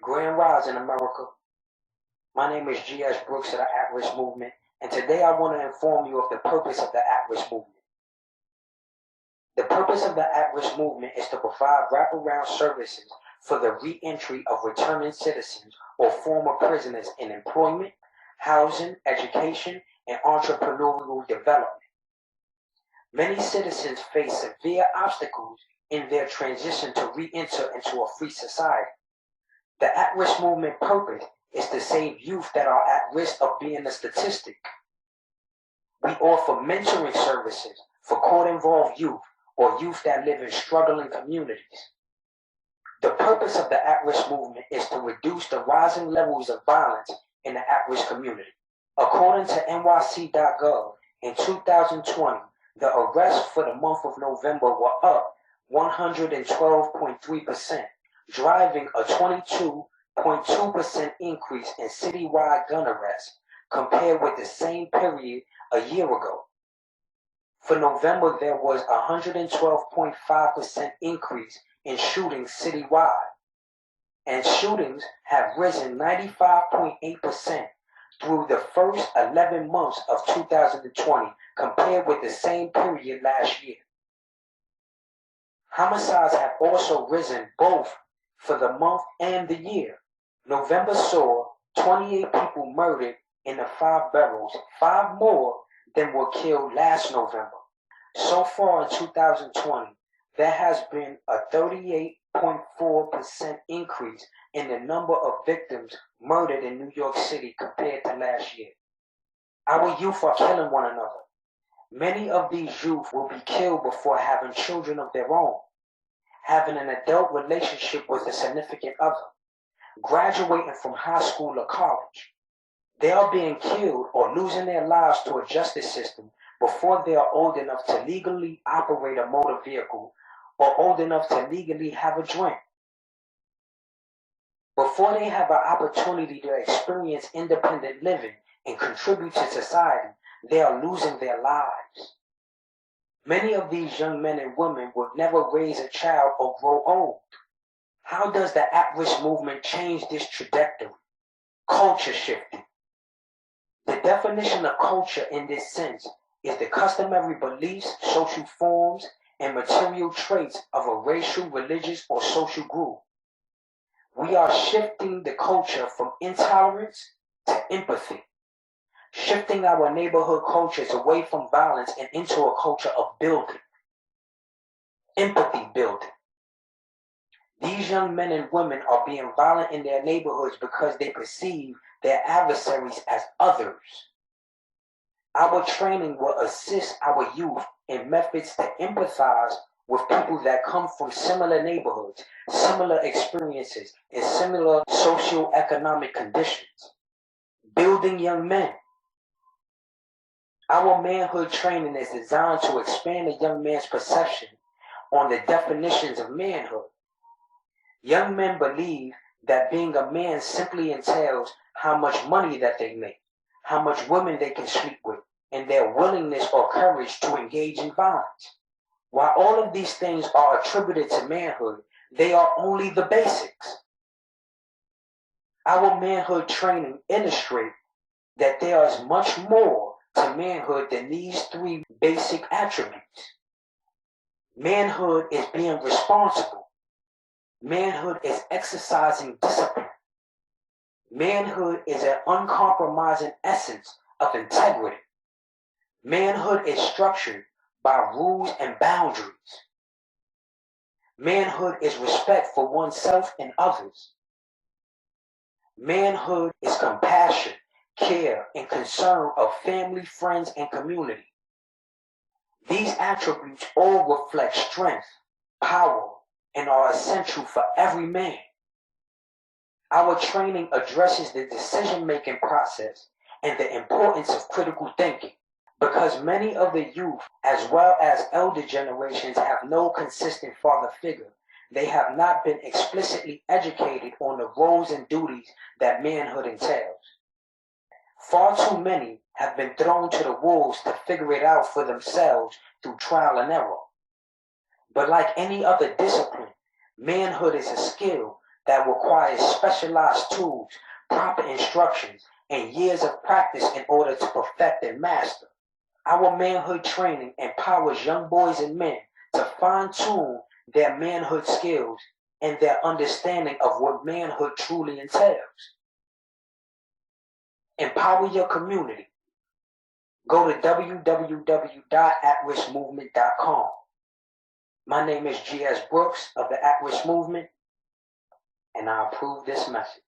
Grand Rise in America. My name is G.S. Brooks of the At-Risk Movement, and today I want to inform you of the purpose of the At-Risk Movement. The purpose of the At-Risk Movement is to provide wraparound services for the reentry of returning citizens or former prisoners in employment, housing, education, and entrepreneurial development. Many citizens face severe obstacles in their transition to re-enter into a free society. The At-Risk Movement purpose is to save youth that are at risk of being a statistic. We offer mentoring services for court-involved youth or youth that live in struggling communities. The purpose of the At-Risk Movement is to reduce the rising levels of violence in the at-risk community. According to NYC.gov, in 2020, the arrests for the month of November were up 112.3%, driving a 22.2% increase in citywide gun arrests compared with the same period a year ago. For November, there was a 112.5% increase in shootings citywide, and shootings have risen 95.8% through the first 11 months of 2020 compared with the same period last year. Homicides have also risen both for the month and the year. November saw 28 people murdered in the 5 boroughs, 5 more than were killed last November. So far in 2020, there has been a 38.4% increase in the number of victims murdered in New York City compared to last year. Our youth are killing one another. Many of these youth will be killed before having children of their own, having an adult relationship with a significant other, graduating from high school or college. They are being killed or losing their lives to a justice system before they are old enough to legally operate a motor vehicle or old enough to legally have a drink. Before they have an opportunity to experience independent living and contribute to society, they are losing their lives. Many of these young men and women will never raise a child or grow old. How does the At-Risk Movement change this trajectory? Culture shifting. The definition of culture in this sense is the customary beliefs, social forms, and material traits of a racial, religious, or social group. We are shifting the culture from intolerance to empathy, shifting our neighborhood cultures away from violence and into a culture of building, empathy building. These young men and women are being violent in their neighborhoods because they perceive their adversaries as others. Our training will assist our youth in methods to empathize with people that come from similar neighborhoods, similar experiences, and similar socioeconomic conditions. Building young men. Our manhood training is designed to expand a young man's perception on the definitions of manhood. Young men believe that being a man simply entails how much money that they make, how much women they can sleep with, and their willingness or courage to engage in violence. While all of these things are attributed to manhood, they are only the basics. Our manhood training illustrates that there is much more to manhood than these 3 basic attributes. Manhood is being responsible. Manhood is exercising discipline. Manhood is an uncompromising essence of integrity. Manhood is structured by rules and boundaries. Manhood is respect for oneself and others. Manhood is compassion, care, and concern of family, friends, and community. These attributes all reflect strength, power, and are essential for every man. Our training addresses the decision-making process and the importance of critical thinking. Because many of the youth, as well as elder generations, have no consistent father figure, they have not been explicitly educated on the roles and duties that manhood entails. Far too many have been thrown to the wolves to figure it out for themselves through trial and error. But like any other discipline, manhood is a skill that requires specialized tools, proper instructions, and years of practice in order to perfect and master. Our manhood training empowers young boys and men to fine-tune their manhood skills and their understanding of what manhood truly entails. Empower your community. Go to www.atriskmovement.com. My name is G.S. Brooks of the At Risk Movement, and I approve this message.